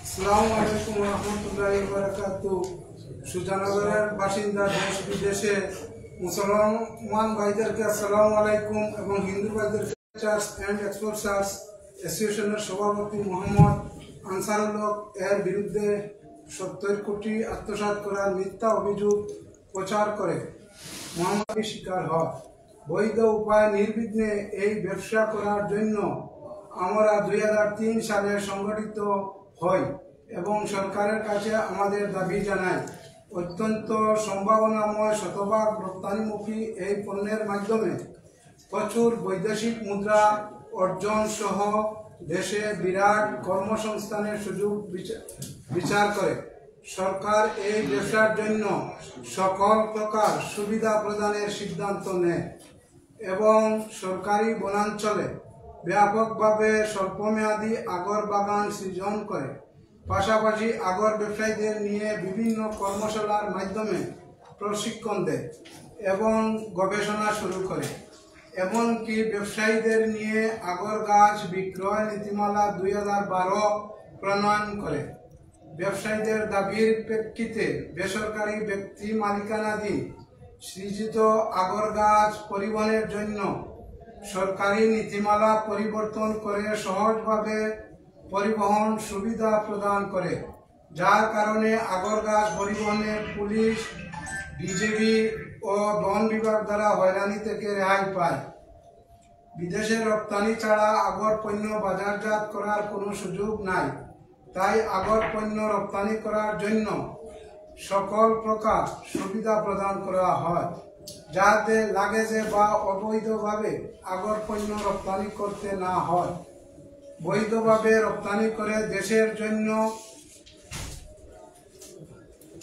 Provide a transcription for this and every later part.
আসসালামু আলাইকুম ওয়া রাহমাতুল্লাহি ওয়া বারাকাতুহু। সুজানগরের বাসিন্দা দেশ বিদেশে মুসলমান ভাইদেরকে আসসালামু আলাইকুম এবং হিন্দু ভাইদেরকে চার্চ অ্যান্ড এক্সপোর্টার্স অ্যাসোসিয়েশনের সভাপতি মোহাম্মদ আনসারুল্লাহ এর বিরুদ্ধে 70 কোটি আত্মসাৎ করার মিথ্যা অভিযোগ প্রচার করে মহামারীর শিকার হয়। বৈধ উপায় নির্বিঘ্নে এই ব্যবসা করার জন্য আমরা 2003 সালে সংগঠিত হই এবং সরকারের কাছে আমাদের দাবি জানাই। অত্যন্ত সম্ভাবনাময় শতভাগ রপ্তানিমুখী এই পণ্যের মাধ্যমে প্রচুর বৈদেশিক মুদ্রা অর্জন সহ দেশে বিরাট কর্মসংস্থানের সুযোগ বিচার করে সরকার এই ব্যবসার জন্য সকল প্রকার সুবিধা প্রদানের সিদ্ধান্ত নেয় এবং সরকারি বনাঞ্চলে ব্যাপকভাবে স্বল্পমেয়াদী আগর বাগান সৃজন করে। পাশাপাশি আগর ব্যবসায়ীদের নিয়ে বিভিন্ন কর্মশালার মাধ্যমে প্রশিক্ষণ দেয় এবং গবেষণা শুরু করে। এমনকি ব্যবসায়ীদের নিয়ে আগর গাছ বিক্রয় নীতিমালা 2012 প্রণয়ন করে। ব্যবসায়ীদের দাবির প্রেক্ষিতে বেসরকারি ব্যক্তি মালিকানাধীন সৃজিত আগর গাছ পরিবহনের জন্য সরকারি নীতিমালা পরিবর্তন করে সহজভাবে পরিবহন সুবিধা প্রদান করে, যার কারণে আগর গাছ পরিবহনে পুলিশ, বিজেপি ও বন বিভাগ দ্বারা হয়রানি থেকে রেহাই পায়। বিদেশে রপ্তানি ছাড়া আগর পণ্য বাজারজাত করার কোনো সুযোগ নাই, তাই আগর পণ্য রপ্তানি করার জন্য সকল প্রকার সুবিধা প্রদান করা হয়, যাতে লাগেজে বা অবৈধভাবে আগর পণ্য রপ্তানি করতে না হয়। বৈধভাবে রপ্তানি করে দেশের জন্য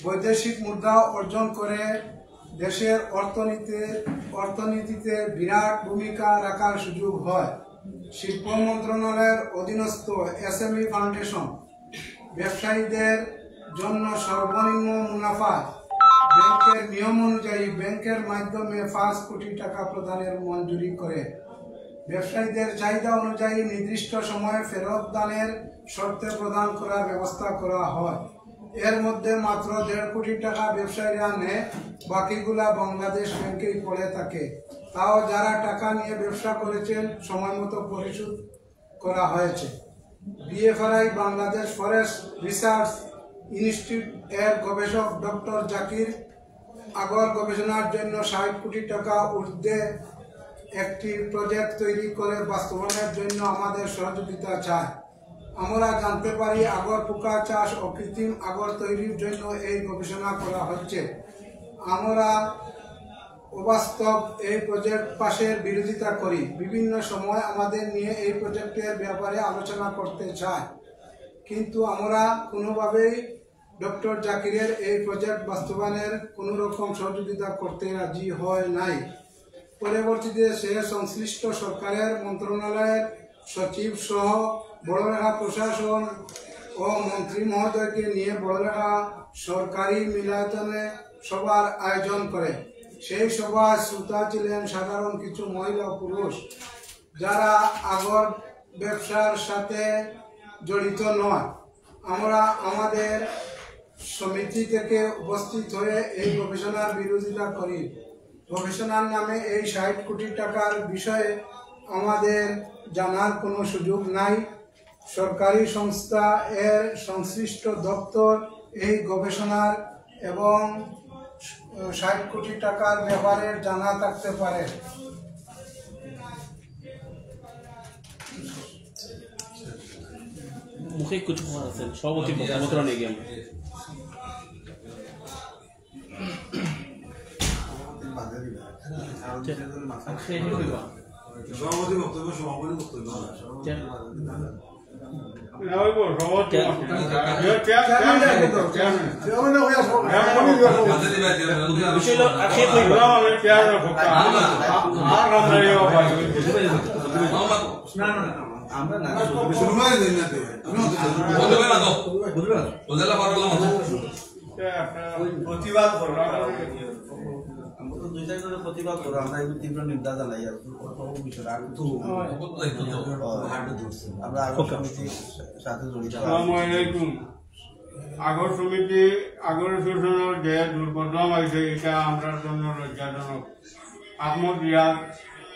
বৈদেশিক মুদ্রা অর্জন করে দেশের অর্থনীতিতে বিরাট ভূমিকা রাখার সুযোগ হয়। শিল্প মন্ত্রণালয়ের অধীনস্থ এসএমই ফাউন্ডেশন ব্যবসায়ীদের জন্য সর্বনিম্ন মুনাফা ব্যাংকের নিয়ম অনুযায়ী ব্যাংকের মাধ্যমে 5 কোটি টাকা প্রদানের মঞ্জুরি করে। ব্যবসায়ীদের চাহিদা অনুযায়ী নির্দিষ্ট সময়ে ফেরত দানের শর্তে প্রদান করার ব্যবস্থা করা হয়। এর মধ্যে মাত্র 1.5 কোটি টাকা ব্যবসায়ীরা নেয়, বাকিগুলা বাংলাদেশ ব্যাংকেই পড়ে থাকে। তাও যারা টাকা নিয়ে ব্যবসা করেছেন সময় মতো পরিশোধ করা হয়েছে। BFRI Bangladesh forest research institute এর গবেষক ডক্টর জাকির আগর গবেষণার জন্য 60 কোটি টাকা ঊর্ধ্বে একটি প্রজেক্ট তৈরি করে বাস্তবায়নের জন্য আমাদের সহযোগিতা চায়। আমরা জানতে পারি আগর পোকা চাষ ও কৃত্রিম আগর তৈরির জন্য এই গবেষণা করা হচ্ছে। আমরা অবাস্তব এই প্রজেক্ট পাশের বিরোধিতা করি। বিভিন্ন সময় আমাদের নিয়ে এই প্রজেক্টের ব্যাপারে আলোচনা করতে চাই, কিন্তু আমরা কোনোভাবেই ডক্টর জাকিরের এই প্রজেক্ট বাস্তবায়নের কোনো রকম সহযোগিতা করতে রাজি হয় নাই। পরবর্তীতে সে সংশ্লিষ্ট সরকারের মন্ত্রণালয়ের সচিব সহ বড়লেখা প্রশাসন ও মন্ত্রী মহোদয়কে নিয়ে বড়লেখা সরকারি মিলনায়তনে সভার আয়োজন করে। সেই সভায় শ্রোতা ছিলেন সাধারণ কিছু মহিলা ও পুরুষ, যারা আগর ব্যবসার সাথে জড়িত নয়। আমরা আমাদের সমিতি থেকে উপস্থিত হয়ে এই গবেষণার বিরোধিতা করি। গবেষণার নামে এই 60 কোটি টাকার বিষয়ে আমাদের জানার কোনো সুযোগ নাই। সরকারি সংস্থা এর সংশ্লিষ্ট দপ্তর এই গবেষণার এবং 60 কোটি টাকার ব্যাপারে জানা থাকতে পারে। মুখে কিছু কথা আছে সভাপতি বক্তব্য নিয়ে গিয়ে সভাপতি বক্তব্য সভাপতি বক্তব্য প্রতিবাদ দুইটাই করে প্রতিবাদ করো আমরা এই তীব্র নিন্দা জানাই আর বিষয় আর কিছু আমরা আগর সমিতির সাথে জড়িত। আসসালামু আলাইকুম। আগর সমিতি আগর শোষণের যে দুর্ঘটনা হয়েছে এটা আমরা জন্য লজ্জাজনক। আহমদ রিয়াজ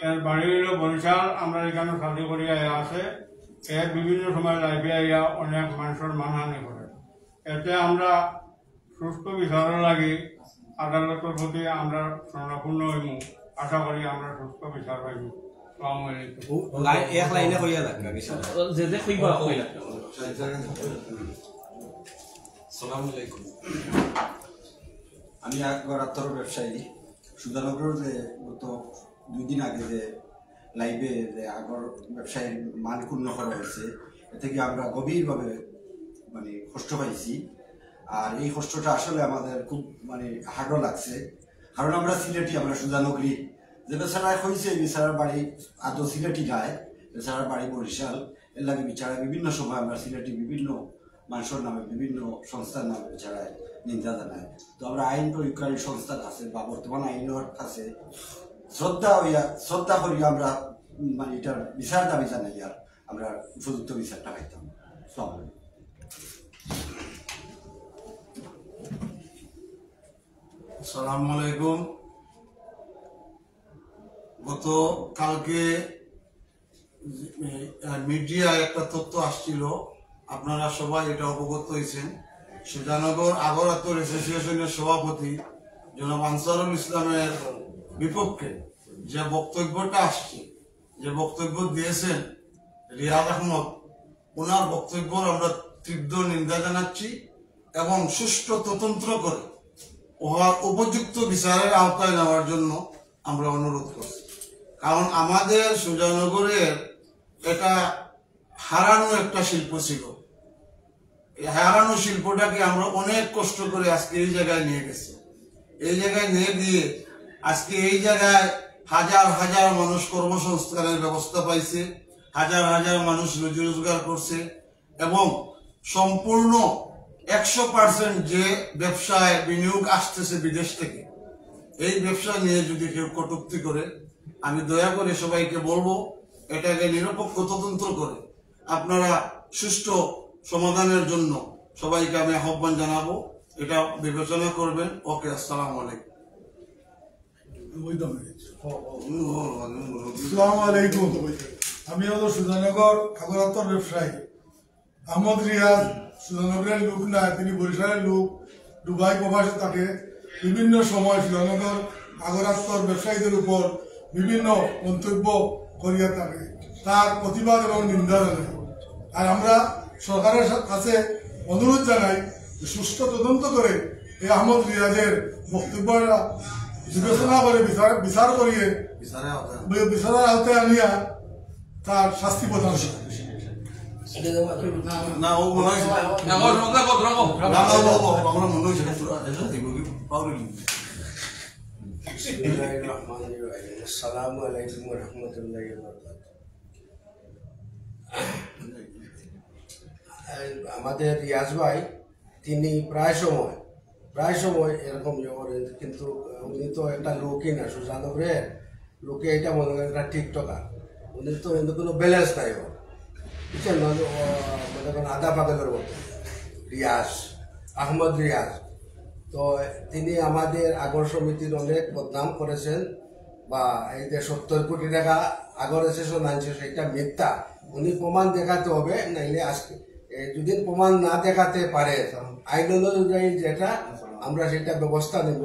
এর বাড়ি হইল বরিশাল, আমরা এখানে সাথে করিয়া আছে। এর বিভিন্ন সময় লাইফে আইয়া অনেক মানুষের মানহানি করে। এতে আমরা সুস্থ বিচারের লাগে আদালতের প্রতি আমরা শরণাপন্ন হইব। আশা করি আমরা সুস্থ বিচার পাইব। আসসালামু আলাইকুম। এক লাইনে কইয়া লাগবে যে যে কইবা কইলা। আসসালামু আলাইকুম। আমি একবার আত্মর ব্যবসায়ী সুধানগর যে গত 2 দিন আগে যে লাইভে যে আগর ব্যবসায়ীর মান ক্ষুণ্ণ করা হয়েছে এ থেকে আমরা গভীরভাবে মানে কষ্ট পাইছি। আর এই কষ্টটা আসলে আমাদের খুব মানে হার্ডও লাগছে, কারণ আমরা সিলেটি, আমরা সুধানগরী। যে বেচারা হয়েছে বেচারার বাড়ি আদৌ সিলেটি গায়, বেচারার বাড়ি বরিশাল, এর লাগে বিচারা বিভিন্ন সময় আমরা সিলেটি বিভিন্ন মানুষের নামে বিভিন্ন সংস্থার নামে বেচারায় নিন্দা জানায়। তো আমরা আইন প্রয়োগকারী সংস্থার কাছে বা বর্তমান আইনের কাছে শ্রদ্ধা করি আমরা মানে এটার বিচার দাবি জানাই আর আমরা উপযুক্ত বিচারটা পাইতাম। আসসালামু আলাইকুম। গত কালকে মিডিয়ায় একটা তথ্য আসছিল, আপনারা সবাই এটা অবগত হয়েছেন। সুজানগর আগরতলা অ্যাসোসিয়েশনের সভাপতি জনাব আনসারুল ইসলামের বিপক্ষে যে বক্তব্যটা আসছে, যে বক্তব্য দিয়েছেন রিয়াজ আহমদ, ওনার বক্তব্যর আমরা তীব্র নিন্দা জানাচ্ছি এবং সুষ্ঠু তদন্ত করে উহার উপযুক্ত বিচারের আওতায় নেওয়ার জন্য আমরা অনুরোধ করছি। কারণ আমাদের সুজানগরের এটা হারানো একটা শিল্প ছিল। এই হারানো শিল্পটাকে আমরা অনেক কষ্ট করে আজকে এই জায়গায় নিয়ে গেছি। এই জায়গায় নিয়ে গিয়ে আজকে এই জায়গায় হাজার হাজার মানুষ কর্মসংস্থানের ব্যবস্থা পাইছে, হাজার হাজার মানুষ রুজি রোজগার করছে এবং সম্পূর্ণ 100% যে ব্যবসায় বিনিয়োগ আসতেছে বিদেশ থেকে, এই ব্যবসা নিয়ে যদি কেউ কটূক্তি করে, আমি দয়া করে সবাইকে বলবো এটাকে নিরপেক্ষ তদন্ত করে আপনারা সুষ্ঠু সমাধানের জন্য সবাইকে আমি আহ্বান জানাবো, এটা বিবেচনা করবেন। ওকে, আসসালামু আলাইকুম। আসসালামু আলাইকুম। আমি হলো সুধানগর আগরতলার ব্যবসায়ী আহমদ রিয়াজ। সুধানগরের লোক না, তিনি বরিশালের লোক, দুবাই প্রবাসে থাকে। বিভিন্ন সময় সুধানগর আগরতলার ব্যবসায়ীদের উপর বিভিন্ন মন্তব্য করিয়া থাকে, তার প্রতিবাদ এবং নিন্দা জানাই। আর আমরা সরকারের কাছে অনুরোধ জানাই সুষ্ঠু তদন্ত করে এই আহমদ রিয়াজের বক্তব্যটা বিবেচনা করে বিচার করিয়ে বিচারের আওতায় আনিয়া তার শাস্তি প্রদান করে। না ও মনে হয় আমরা মনে হয়েছে আসসালামু আলাইকুম ওয়া রাহমাতুল্লাহি ওয়া বারাকাতুহু। আমাদের রিয়াজ ভাই তিনি প্রায় সময় এরকম করেন, কিন্তু উনি তো একটা লোকই না, সুজানগরের লোকে এটা মনে করেন একটা টিকটকার। উনি তো এমনি কোনো ব্যালেন্স নাই, বুঝছেন, মনে করেন আধা পাগলের মতো রিয়াজ, আহমদ রিয়াজ। তো তিনি আমাদের আগর সমিতির অনেক বদনাম করেছেন, বা এই যে 70 কোটি টাকা আগর সেশন আনছে সেটা মিথ্যা। উনি প্রমাণ দেখাতে হবে, নাইলে আজকে যদি প্রমাণ না দেখাতে পারে আইন অনুযায়ী যেটা আমরা সেটা ব্যবস্থা নেব,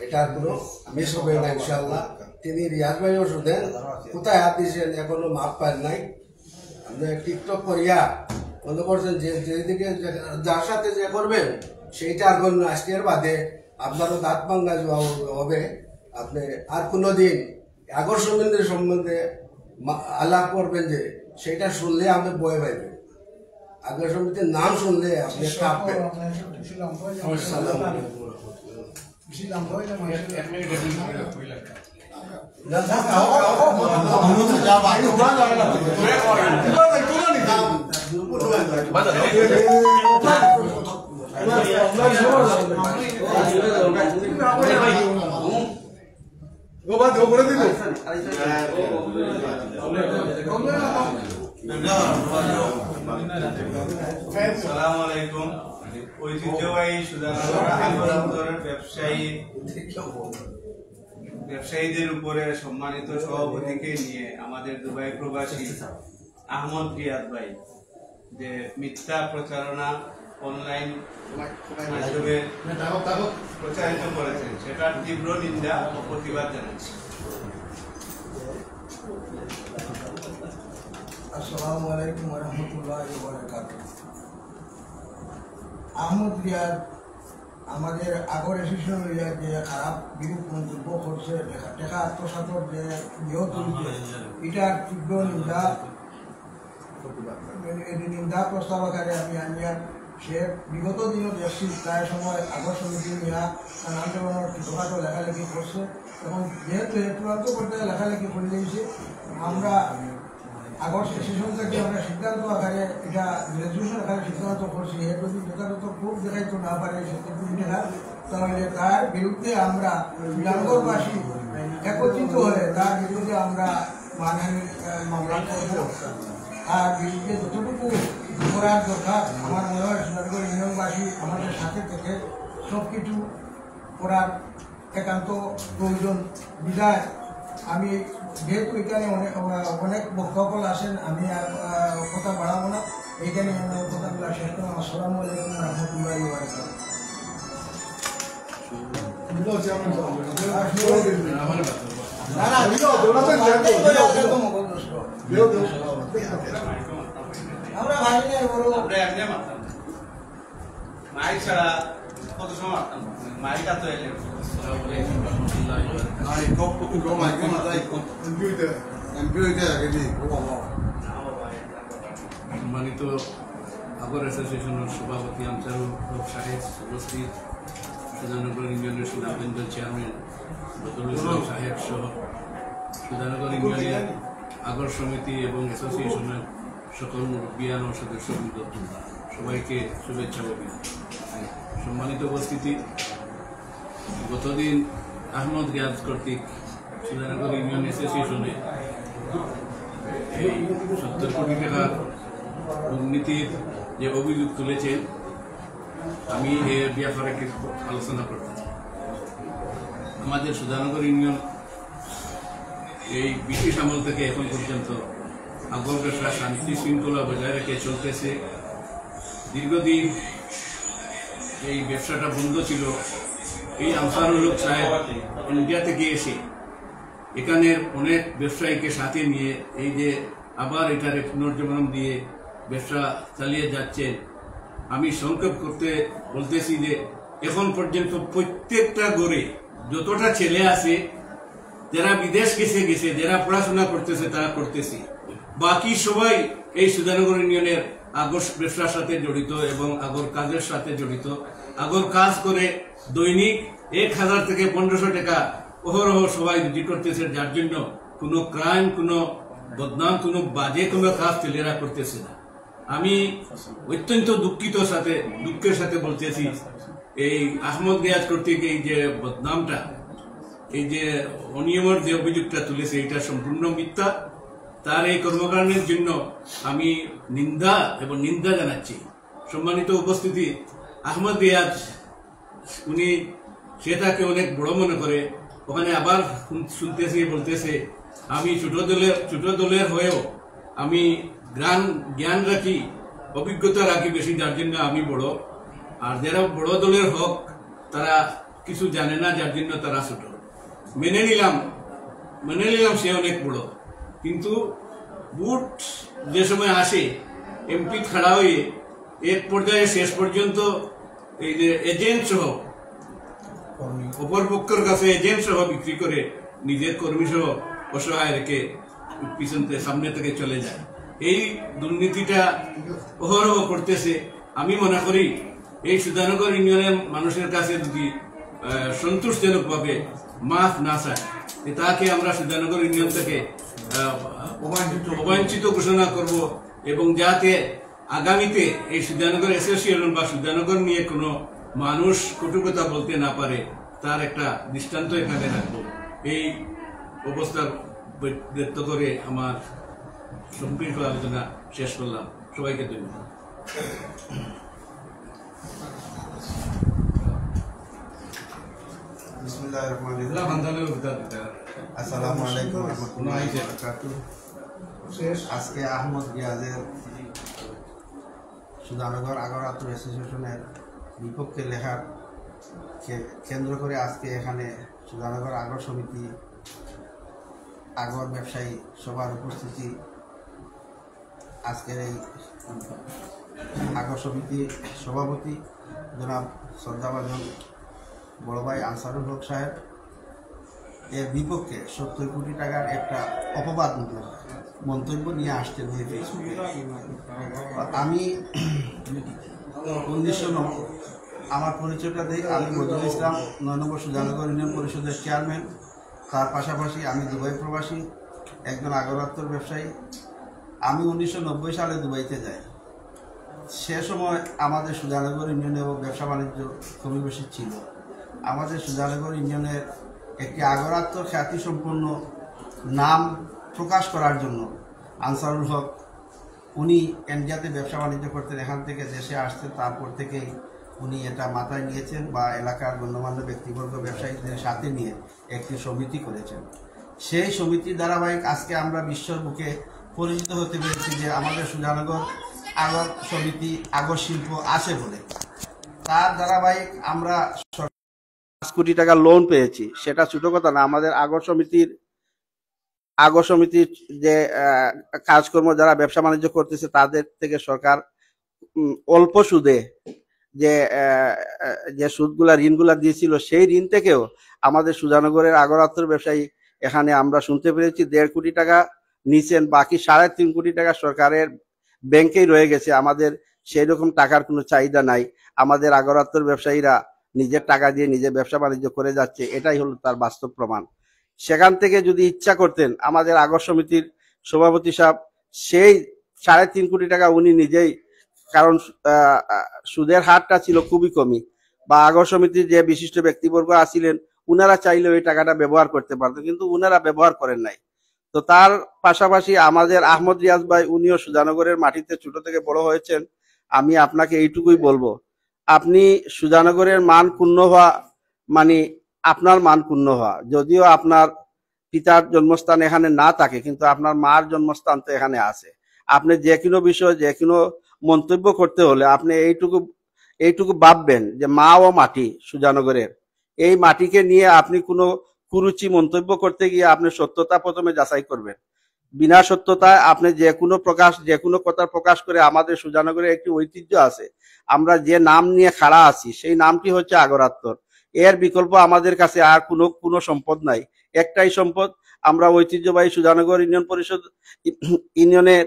এটার কোনো মিস হবে না ইনশাল্লাহ। তিনি রিয়াজ ভাইও শুনেন কোথায় হাত দিয়েছেন, এখনো মাপ পান নাই। আপনি টিকটক করিয়া মনে করছেন যে যেদিকে যার সাথে যে করবেন সেইটা আর করবেন, আজকের বাদে আপনারও দাঁত ভাঙ্গা হবে। আপনি আর কোনোদিন আগর সমিতির সম্বন্ধে আলাপ করবেন যে সেটা শুনলে আপনি বয়ে পাইবেন, আগর সমিতির নাম শুনলে আপনি কাঁপবেন। সালাম আলাইকুম। ঐতিহ্যবাহী সুধানগর আন্দোলনের ব্যবসায়ীদের উপরে সম্মানিত সভাপতিকে নিয়ে আমাদের দুবাই প্রবাসী আহমদ রিয়াদ ভাই যে মিথ্যা প্রচারণা অনলাইন মাধ্যমে প্রচারিত করেছেন সেটার তীব্র নিন্দা ও প্রতিবাদ জানাচ্ছি। আসসালামু আলাইকুম ওয়া রাহমাতুল্লাহি ওয়া বারাকাতুহু। আহমদ রিয়াদ আমাদের আগর এসেছিল যে খারাপ বিরূপ মন্তব্য করছে, টেকা আত্মসাতর যে নিয়োগ তুলছে, এটার তীব্র নিন্দা প্রস্তাব আকারে আমি আনিয়া সে বিগত দিনও দেখছি প্রায় সময় আগর সমিতি নিয়ে নানান ধরনের ছোটোখাটো লেখালেখি করছে এবং যেহেতু চূড়ান্ত পর্যায়ে লেখালেখি করে দিয়েছে আমরা আগর সেশন থেকে আমরা সিদ্ধান্ত আকারে এটা গ্রাজুয়েশন আকারে সিদ্ধান্ত করছি। এর যদি যথাযথ প্রুফ দেখাইতে না পারে দেখা তাহলে তার বিরুদ্ধে আমরা সুধানগরবাসী একত্রিত হয়ে তার বিরুদ্ধে আমরা মামলা করব। আর বিরুদ্ধে যতটুকু করার দরকার আমার মনে হয় সুধানগর ইউনিয়নবাসী আমাদের সাথে থেকে সব কিছু করার একান্ত প্রয়োজন। বিদায় আমি যেহেতু এখানে অনেক বক্তব্য আসেন, আমি আর কথা বাড়াবো না, এইখানে আমি কথাগুলো শেষ করলাম। আসসালামু আলাইকুম ওয়া রাহমাতুল্লাহি ওয়া আমরা ভাই মাইক ছাড়া কত সময় মারতাম, মাইক তো এলে সম্মানিত আগর অ্যাসোসিয়েশনের সভাপতি আনসারুল হক সাহেব, উপস্থিত সুধানগর ইউনিয়নের সুধাবেন্দ্র চেয়ারম্যান বদরুল ইসলাম সাহেব সহ সুধানগর ইউনিয়নের আগর সমিতি এবং অ্যাসোসিয়েশনের সকল মুরব্বিয়ান ও সদস্যবৃন্দ সবাইকে শুভেচ্ছা অভিনন্দন। সম্মানিত উপস্থিতি, গতদিন আহমদ রিয়াজ কর্তৃক সুধানগর ইউনিয়ন অ্যাসোসিয়েশনে এই 70 কোটি টাকার দুর্নীতির যে অভিযোগ তুলেছেন, আমি এর ব্যাপারে কিছু আলোচনা করতে চাই। আমাদের সুধানগর ইউনিয়ন এই ব্রিটিশ আমল থেকে এখন পর্যন্ত আগর ব্যবসা শান্তি শৃঙ্খলা বজায় রেখে চলতেছে। দীর্ঘদিন এই ব্যবসাটা বন্ধ ছিল। এই আনসারুল হক সাহেব ইন্ডিয়া থেকে এসে এখানের অনেক ব্যবসায়ীকে সাথে নিয়ে এই যে আবার এটারে পুনর্জীবন দিয়ে ব্যবসা চালিয়ে যাচ্ছেন। আমি সংক্ষেপ করতে বলতেছি যে এখন পর্যন্ত প্রত্যেকটা ঘরে যতটা ছেলে আছে যারা বিদেশ গেছে, যারা পড়াশোনা করতেছে তারা করতেছে, বাকি সবাই এই সুধানগর ইউনিয়নের আগর ব্যবসার সাথে জড়িত এবং আগর কাজের সাথে জড়িত। আগর কাজ করে দৈনিক 1000 থেকে 1500 টাকা অহরহ সবাই রুজি করতেছে, যার জন্য কোনো ক্রাইম, কোনো বদনাম, কোনো বাজে কোনো কাজ ছেলেরা করতেছে না। আমি অত্যন্ত দুঃখের সাথে বলতেছি, এই আহমদ রিয়াজ কর্তৃক এই যে বদনামটা, এই যে অনিয়মের যে অভিযোগটা তুলেছে, এটা সম্পূর্ণ মিথ্যা। তার এই কর্মকাণ্ডের জন্য আমি নিন্দা জানাচ্ছি। সম্মানিত উপস্থিতি, আহমদ রিয়াজ উনি সেটাকে অনেক বড় মনে করে ওখানে আবার শুনতেছি, বলতেছে আমি ছোট দলের হয়েও আমি জ্ঞান রাখি, অভিজ্ঞতা রাখি বেশি, যার জন্য আমি বড়। আর যারা বড় দলের হোক তারা কিছু জানে না, যার জন্য তারা ছোট। মেনে নিলাম সে অনেক বড়, কিন্তু বুট যে সময় আসে এমপি খাড়া হয়ে এক পর্যায়ে শেষ পর্যন্ত এই যে এজেন্ট সহ অপর পক্ষের কাছে এজেন্ট সহ বিক্রি করে নিজের কর্মী সহ অসহায় রেখে সামনে থেকে চলে যায়। এই দুর্নীতিটা অহরহ করতেছে। আমি মনে করি এই সুধানগর ইউনিয়নের মানুষের কাছে যদি সন্তুষ্টজনকভাবে মাফ না চায়, তাকে আমরা সুধানগর ইউনিয়ন থেকে অবাঞ্ছিত ঘোষণা করব এবং যাতে আগামীতে এই সুধানগর অ্যাসোসিয়েশন বা সুধানগর নিয়ে কোনো মানুষ কটু কথা বলতে না পারে তার একটা দৃষ্টান্ত এখানে রাখবো। এই অবস্থার ব্যক্ত করে আমার সংক্ষিপ্ত আলোচনা শেষ করলাম। সবাইকে ধন্যবাদ। বিসমিল্লাহির রহমানির রহিম। আসসালামু আলাইকুম ওয়া রাহমাতুল্লাহি ওয়া বারাকাতুহু। আজকে আহমদ রিয়াজের সুধানগর আগরআত্র অ্যাসোসিয়েশনের বিপক্ষে লেখার কেন্দ্র করে আজকে এখানে সুধানগর আগর সমিতি আগর ব্যবসায়ী সবার উপস্থিতি। আজকের এই আগর সমিতির সভাপতি জনাব শ্রদ্ধাভাজন বড় ভাই আনসারুল হক সাহেব এর বিপক্ষে 70 কোটি টাকার একটা অপবাদ মন্তব্য নিয়ে আসতেন এই ফেসবুকে। আমি 1990 আমার পরিচয়টা দিই, আমি বদরুল ইসলাম 9 নম্বর সুধানগর ইউনিয়ন পরিষদের চেয়ারম্যান। তার পাশাপাশি আমি দুবাই প্রবাসী, একজন আগরআত্তর ব্যবসায়ী। আমি 1990 সালে দুবাইতে যাই। সে সময় আমাদের সুধানগর ইউনিয়নে ব্যবসা বাণিজ্য খুবই বেশি ছিল। আমাদের সুধানগর ইউনিয়নের একটি আগরআত্তর খ্যাতিসম্পন্ন নাম প্রকাশ করার জন্য আনসারুল হক উনি ইন্ডিয়াতে ব্যবসা বাণিজ্য করতেন, এখান থেকে দেশে আসতেন। তারপর থেকেই উনি এটা মাথায় নিয়েছেন বা এলাকার গণ্যমান্য ব্যক্তিবর্গ ব্যবসায়ীদের সাথে নিয়ে একটি সমিতি করেছেন। সেই সমিতির ধারাবাহিক আজকে আমরা বিশ্বর বুকে পরিচিত হতে পেরেছি যে আমাদের সুধানগর আগর সমিতি আগর শিল্প আছে বলে। তার ধারাবাহিক আমরা 5 কোটি টাকা লোন পেয়েছি। সেটা ছোট কথা না। আমাদের আগর সমিতির যে কাজকর্ম যারা ব্যবসা বাণিজ্য করতেছে তাদের থেকে সরকার অল্প সুদে যে সুদগুলা ঋণগুলা দিয়েছিল সেই ঋণ থেকেও আমাদের সুধানগরের আগরআত্তর ব্যবসায়ী এখানে আমরা শুনতে পেরেছি 1.5 কোটি টাকা নিছেন, বাকি 3.5 কোটি টাকা সরকারের ব্যাংকেই রয়ে গেছে। আমাদের সেই রকম টাকার কোনো চাহিদা নাই। আমাদের আগরআত্তর ব্যবসায়ীরা নিজের টাকা দিয়ে নিজে ব্যবসা বাণিজ্য করে যাচ্ছে, এটাই হলো তার বাস্তব প্রমাণ। সেখান থেকে যদি ইচ্ছা করতেন আমাদের আগর সমিতির সভাপতি সাহেব সেই 3.5 কোটি টাকা উনি নিজেই, কারণ সুদের হারটা ছিল খুবই কমই, বা আগর সমিতির যে বিশিষ্ট ব্যক্তিবর্গ আছিলেন উনারা চাইলে ওই টাকাটা ব্যবহার করতে পারতেন, কিন্তু উনারা ব্যবহার করেন নাই। তো তার পাশাপাশি আমাদের আহমদ রিয়াজ ভাই উনিও সুধানগরের মাটিতে ছোট থেকে বড় হয়েছেন। আমি আপনাকে এইটুকুই বলবো, আপনি সুধানগরের মান ক্ষুণ্ণ হওয়া মানে আপনার মান ক্ষুণ্ণ হওয়া। যদিও আপনার পিতার জন্মস্থান এখানে না থাকে, কিন্তু আপনার মার জন্মস্থান তো এখানে আছে। আপনি যে কোনো বিষয় যে কোনো মন্তব্য করতে হলে আপনি এইটুকু ভাববেন যে মা ও মাটি সুধানগরের, এই মাটিকে নিয়ে আপনি কোনো কুরুচি মন্তব্য করতে গিয়ে আপনি সত্যতা প্রথমে যাচাই করবেন। বিনা সত্যতায় আপনি যে কোনো কথা প্রকাশ করে, আমাদের সুধানগরের একটি ঐতিহ্য আছে, আমরা যে নাম নিয়ে খাড়া আছি সেই নামটি হচ্ছে আগরআত্তর। এর বিকল্প আমাদের কাছে আর কোনো সম্পদ নাই। একটাই সম্পদ, আমরা ঐতিহ্যবাহী সুধানগর ইউনিয়ন পরিষদ ইউনিয়নের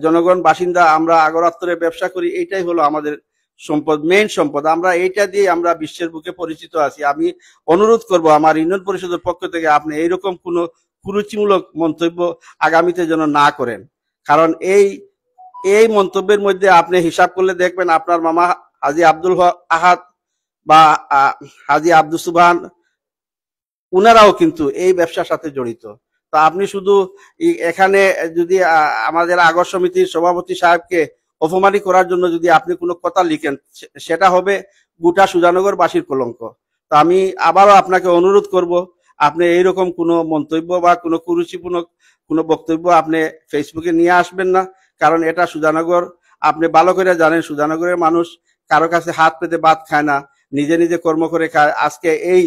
জনগণ বাসিন্দা, আমরা আগরআত্তরে ব্যবসা করি। এইটাই হলো আমাদের সম্পদ, মেইন সম্পদ। আমরা এইটা দিয়ে আমরা বিশ্বের বুকে পরিচিত আছি। আমি অনুরোধ করব আমার ইউনিয়ন পরিষদের পক্ষ থেকে আপনি এইরকম কোনো কুরুচিমূলক মন্তব্য আগামীতে যেন না করেন। কারণ এই মন্তব্যের মধ্যে আপনি হিসাব করলে দেখবেন আপনার মামা হাজী আব্দুল আহাদ বা হাজী আব্দুল সুবহান উনারাও কিন্তু এই ব্যবসার সাথে জড়িত। তো আপনি শুধু এখানে যদি আমাদের আগর সমিতির সভাপতি সাহেবকে অপমানি করার জন্য যদি আপনি কোনো কথা লিখেন, সেটা হবে গোটা সুধানগরবাসীর কলঙ্ক। তো আমি আবারও আপনাকে অনুরোধ করব, আপনি এইরকম কোনো মন্তব্য বা কোনো কুরুচিপূর্ণ কোনো বক্তব্য আপনি ফেসবুকে নিয়ে আসবেন না। কারণ এটা সুধানগর, আপনি ভালো করে জানেন সুধানগরের মানুষ কারো কাছে হাত পেতে ভাত খায় না, নিজে নিজে কর্ম করে খায়। আজকে এই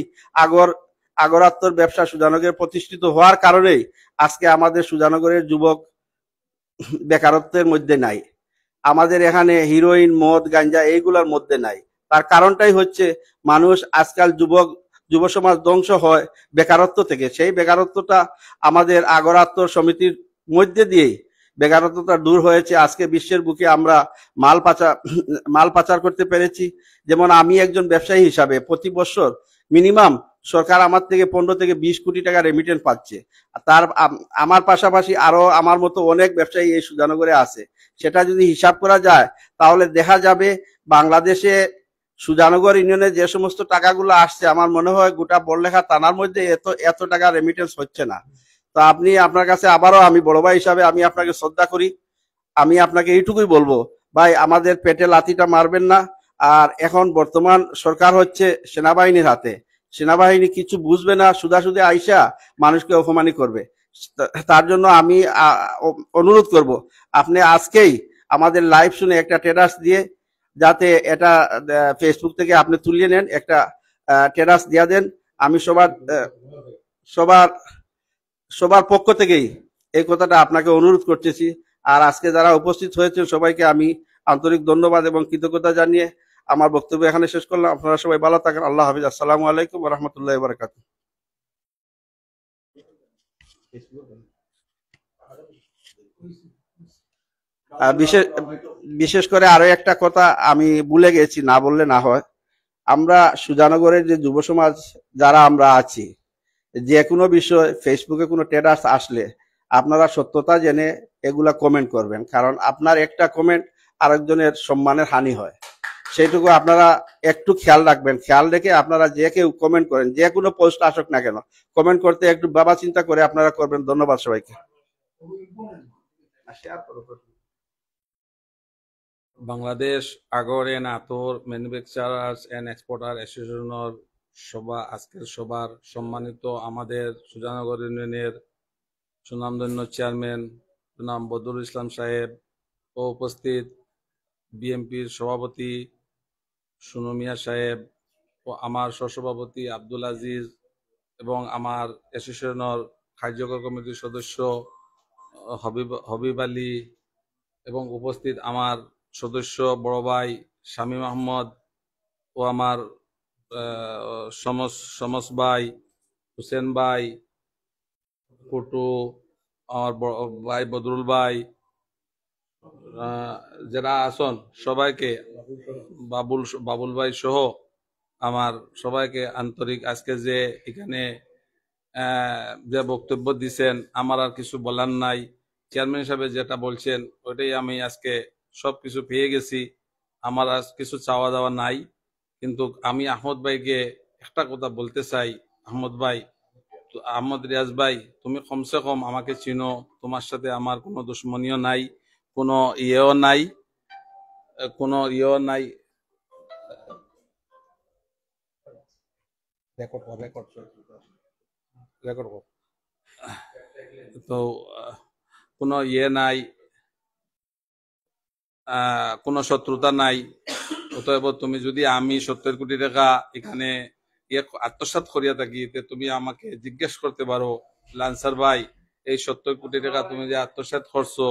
আগরআত্তর ব্যবসা সুধানগরে প্রতিষ্ঠিত হওয়ার কারণেই আজকে আমাদের সুধানগরের যুবক বেকারত্বের মধ্যে নাই। আমাদের এখানে হিরোইন, মদ, গাঞ্জা এইগুলোর মধ্যে নাই। তার কারণটাই হচ্ছে মানুষ আজকাল যুব সমাজ ধ্বংস হয় বেকারত্ব থেকে। সেই বেকারত্বটা আমাদের আগরআত্তর সমিতির মধ্যে দিয়েই বেকারত্বটা দূর হয়েছে। আজকে বিশ্বের বুকে আমরা মাল পাচার করতে পেরেছি। যেমন আমি একজন ব্যবসায়ী হিসাবে প্রতি বছর মিনিমাম সরকার আমার থেকে 15 থেকে 20 কোটি টাকা রেমিটেন্স পাচ্ছে। আমার পাশাপাশি আরো আমার মতো অনেক ব্যবসায়ী এই সুধানগরে আছে। সেটা যদি হিসাব করা যায় তাহলে দেখা যাবে বাংলাদেশে সুজানগর ইউনিয়নে যে সমস্ত টাকাগুলো আসছে আমার মনে হয় গোটা বড়লেখা থানার মধ্যে এত টাকা রেমিটেন্স হচ্ছে না। তো আপনি আপনার কাছে আবারও আমি বড় ভাই হিসাবে আমি আপনাকে শ্রদ্ধা করি, আমি আপনাকে এইটুকুই বলবো ভাই আমাদের পেটে লাথিটা মারবেন না। আর এখন বর্তমান সরকার হচ্ছে সেনাবাহিনীর হাতে, সেনাবাহিনী কিছু বুঝবে না, সুদাসুদে আইসা মানুষকে অপমানি করবে। তার জন্য আমি অনুরোধ করব আপনি আজকেই আমাদের লাইভ শুনে একটা টেরাস দিয়ে যাতে এটা ফেসবুক থেকে আপনি তুলিয়ে নেন, একটা টেরাস দিয়ে দেন। আমি সবার পক্ষ থেকেই এই কথাটা আপনাকে অনুরোধ করতেছি। আর আজকে যারা উপস্থিত হয়েছেন সবাইকে আমি আন্তরিক ধন্যবাদ এবং কৃতজ্ঞতা জানিয়ে আমার বক্তব্য এখানে শেষ করলাম। আপনারা সবাই ভালো থাকেন। আল্লাহ হাফিজ। আসসালামু আলাইকুম ওয়া রাহমাতুল্লাহি ওয়া বারাকাতুহু। বিশেষ করে আরো একটা কথা আমি ভুলে গেছি, না বললে না হয়। আমরা সুজানগরের যে যুব সমাজ যারা আমরা আছি, যে কোনো বিষয় ফেসবুকে কোনো টেরাস আসলে আপনারা সত্যতা জেনে এগুলা কমেন্ট করবেন, কারণ আপনার একটা কমেন্ট আরেকজনের সম্মানের হানি হয়। সেইটুকু আপনারা একটু খেয়াল রাখবেন। খেয়াল রেখে আপনারা যে কেউ কমেন্ট করেন, যে কোনো পোস্ট আসুক না কেন, কমেন্ট করতে একটু বাবা চিন্তা করে আপনারা করবেন। ধন্যবাদ সবাইকে। বাংলাদেশ আগর এন্ড আতর ম্যানুফ্যাকচারার্স এন্ড এক্সপোর্টার অ্যাসোসিয়েশনের আজকের সবার সম্মানিত আমাদের সুজানগর ইউনিয়নের সুনামধন্য চেয়ারম্যান জনাব বদরুল ইসলাম সাহেব ও উপস্থিত বিএমপির সভাপতি সুনু মিয়া সাহেব ও আমার সহসভাপতি আব্দুল আজিজ এবং আমার অ্যাসোসিয়েশনের কার্যকর কমিটির সদস্য হবিব আলী এবং উপস্থিত আমার সদস্য বড় ভাই শামীম আহমদ ও আমার সমস ভাই হুসেন ভাই কুটু, আমার ভাই বদরুল ভাই, যারা আসন সবাইকে, বাবুল ভাই সহ আমার সবাইকে আন্তরিক। আজকে যে এখানে যে বক্তব্য দিচ্ছেন আমার আর কিছু বলার নাই। চেয়ারম্যান হিসাবে যেটা বলছেন ওইটাই আমি আজকে সবকিছু পেয়ে গেছি, আমার আর কিছু চাওয়া দাওয়া নাই। কিন্তু আমি আহমদ ভাইকে একটা কথা বলতে চাই। আহমদ রিয়াজ ভাই, তুমি কমসে কম আমাকে চিনো, তোমার সাথে আমার কোনো দুশ্মনীয় নাই, কোনো ইয়েও নাই। তো কোনো ইয়ে নাই, কোনো শত্রুতা নাই। অতএব তুমি যদি আমি 70 কোটি টাকা এখানে আত্মসাৎ করিয়া থাকি, তুমি আমাকে জিজ্ঞেস করতে পারো লান্সার ভাই এই 70 কোটি টাকা তুমি যে আত্মসাৎ করছো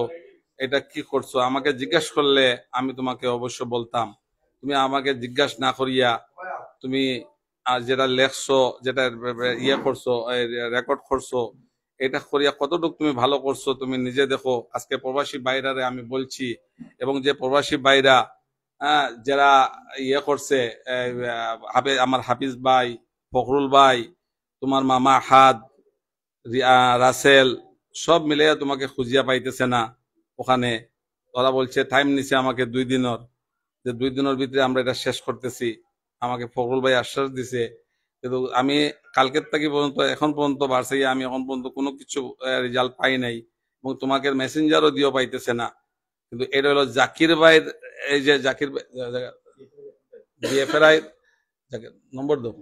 এটা কি করছো, আমাকে জিজ্ঞেস করলে আমি তোমাকে অবশ্য বলতাম। তুমি আমাকে জিজ্ঞাসা না করিয়া তুমি যেটা লেখছো, যেটা ইয়ে করছো, রেকর্ড করছো, এটা করিয়া কতটুকু তুমি ভালো করছো তুমি নিজে দেখো। আজকে প্রবাসী বাইরারে আমি বলছি, এবং যে প্রবাসী বাইরা যারা ইয়ে করছে, আমার হাফিজ ভাই, ফখরুল ভাই, তোমার মামা হাদ, রাসেল, সব মিলে তোমাকে খুঁজিয়া পাইতেছে না ওখানে। ওরা বলছে টাইম নিছে আমাকে 2 দিনের, যে 2 দিনের ভিতরে আমরা এটা শেষ করতেছি। আমাকে ফখরুল ভাই আশ্বাস দিছে, কিন্তু আমি কালকের থেকে পর্যন্ত এখন পর্যন্ত বাড়ছে, আমি এখন পর্যন্ত কোনো কিছু রেজাল্ট পাই নাই, এবং তোমাকে মেসেঞ্জারও দিয়েও পাইতেছে না। কিন্তু এটা হলো জাকির ভাইয়ের, এই যে জাকির বিএফআই নম্বর দাও,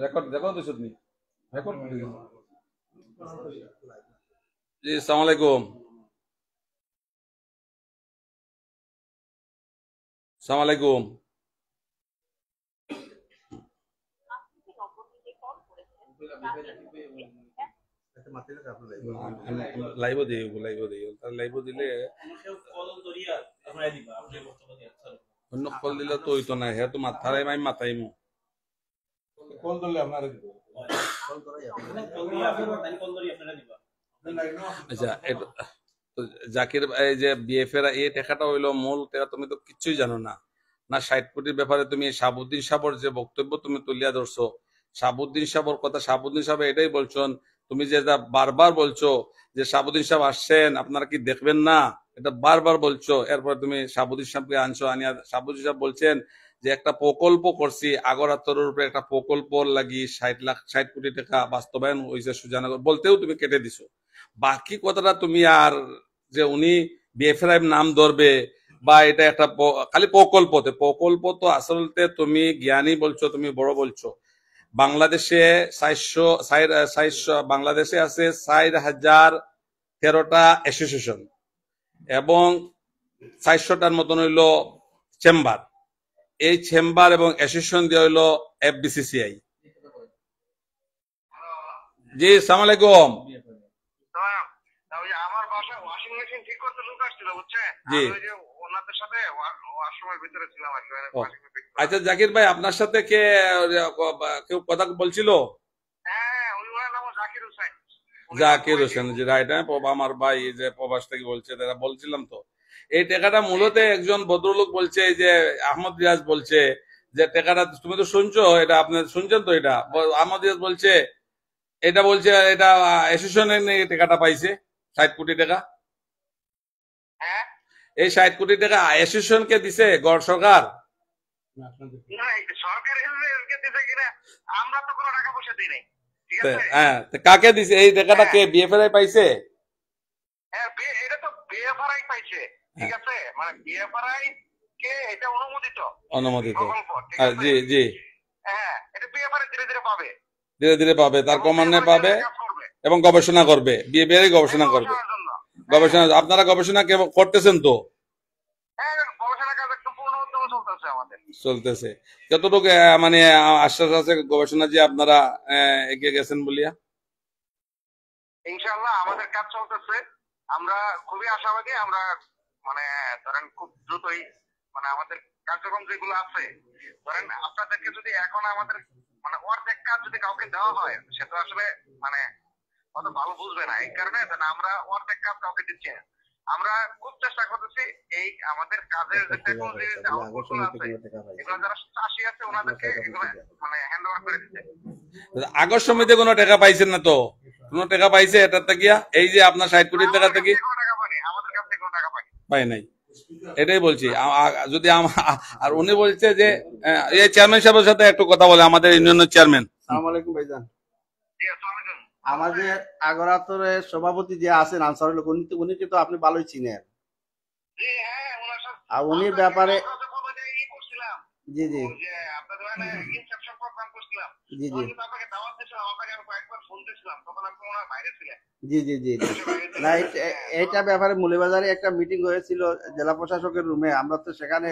রেকর্ড দেখো তো শুনি রেকর্ড। জি আসসালামু আলাইকুম। আসসালামু আলাইকুম। লাইভ দিলে অন্য কল দিলে তো হইতো না, হ্যাঁ তো মাথায় আমি মাথাইমু কল ধরলে আপনার। আচ্ছা, জাকির এই যে বিএফএর এই টাকাটা হইলো মূল টাকা, তুমি তো কিছুই জানো না। 60 কোটির ব্যাপারে তুমি শাহাবুদ্দিন সাহেবের যে বক্তব্য তুমি তুলিয়া ধরছো, শাহাবুদ্দিন সাহেবের কথা, শাহাবুদ্দিন সাহেব এটাই বলছেন, তুমি যে বারবার বলছো যে শাহাবুদ্দিন সাহেব আসছেন আপনারা কি দেখবেন না, এটা বারবার বলছো, এরপর তুমি সাবুদ্দিন সাহেবকে আনছো, আনিয়া সাবুদ্দিন সাহেব বলছেন যে একটা প্রকল্প করছি আগরতলার উপরে, একটা প্রকল্প লাগি 60 কোটি টাকা বাস্তবায়ন হয়েছে সুজানগর, বলতেও তুমি কেটে দিছো। বাকি কথাটা তুমি আর যে উনি বিএফআই নাম ধরবে বা এটা একটা খালি প্রকল্প তো আসলে তুমি জ্ঞানী বলছো, তুমি বড় বলছো। বাংলাদেশে 400 আছে 4,013টা অ্যাসোসিয়েশন এবং 400টার মতন হইল চেম্বার। এই চেম্বার এবং অ্যাসোসিয়েশন দিয়ে হইল FBCCI। জি, আসসালামু আলাইকুম। আমার বাসায় ওয়াশিং মেশিন ঠিক করতে লোক আসছিল, বুঝছেন? জি, ওনাদের সাথে ওয়াশরুমের ভিতরে ছিলাম আর কি। আচ্ছা জাকির ভাই, আপনার সাথে কেউ কথা বলছিল? হ্যাঁ, ওনার নাম জাকির হোসেন। জাকির হোসেন, জি রাইট। আমার ভাই যে প্রবাস থেকে বলছে, তারা বলছিলাম তো এই টাকাটা মূলত একজন ভদ্রলোক বলছে, যে আহমদ রিয়াজ বলছে যে টাকাটা তুমি তো শুনছো, এটা আপনি শুনছেন তো, এটা আহমদ রিয়াজ বলছে, এটা বলছে এটা অ্যাসোসিয়েশনের টাকাটা পাইছে 60 কোটি টাকা। এই 60 কোটি টাকা অ্যাসোসিয়েশনকে দিছে গড় সরকার? আমরা তো কোনো টাকা পয়সা দিই নাই। হ্যাঁ, কাকে দিছে এই টাকাটা? কে বিএফআই পাইছে? হ্যাঁ, এটা তো বিএফআই পাইছে, ঠিক আছে? মানে বিএফআই কে এটা অনুমোদিত। জি জি, হ্যাঁ, এটা বিএফআই ধীরে ধীরে পাবে, তার ক্রমান্বয়ে পাবে এবং গবেষণা করবে, বিএফআই গবেষণা করবে। আপনারা গবেষণা করতেছেন তো? চলতেছে। কতটুকু মানে আশ্বাস আছে গবেষণা যে আপনারা এগিয়ে গেছেন বলিয়া? ইনশাআল্লাহ আমাদের কাজ চলতেছে, আমরা খুবই আশাবাদী। আমরা মানে ধরেন খুব দ্রুতই মানে আমাদের কার্যক্রম যেগুলো আছে, ধরেন আপনাদেরকে যদি এখন আমাদের মানে অর্ধেক কাজ যদি কাউকে দেওয়া হয়, সে তো আসলে মানে অত ভালো বুঝবে না। এই কারণে আমরা অর্ধেক কাজ কাউকে দিচ্ছি না। আমরা খুব চেষ্টা করতেছি এই আমাদের কাজের যে টেকনোলজি আউটপুটগুলো আছে, এগুলো যারা চাষি আছে ওনাদেরকে এগুলো মানে হ্যান্ড ওভার করে দিতে। আগস্ট সমিতি কোনো টাকা পাইছেন না তো? কোনো টাকা পাইছে এটাতে গিয়া? এই যে আপনার 60 কোটি টাকা থেকে আমাদের কাছ থেকে কোনো টাকা পাই নাই, এটাই বলছি। যদি আর উনি বলছে যে এই চেয়ারম্যান সাহেবের সাথে একটু কথা বলে, আমাদের ইউনিয়নের চেয়ারম্যান। আসসালামু আলাইকুম ভাইজান। আমাদের আগরাতরের সভাপতি যে আছেন আনসারুল হক, উনি তো আপনি ভালোই চিনেন। আর উনির ব্যাপারে জি জি জি জি জি জি জি না, এইটা ব্যাপারে মৌলভীবাজারে একটা মিটিং হয়েছিল জেলা প্রশাসকের রুমে। আমরা তো সেখানে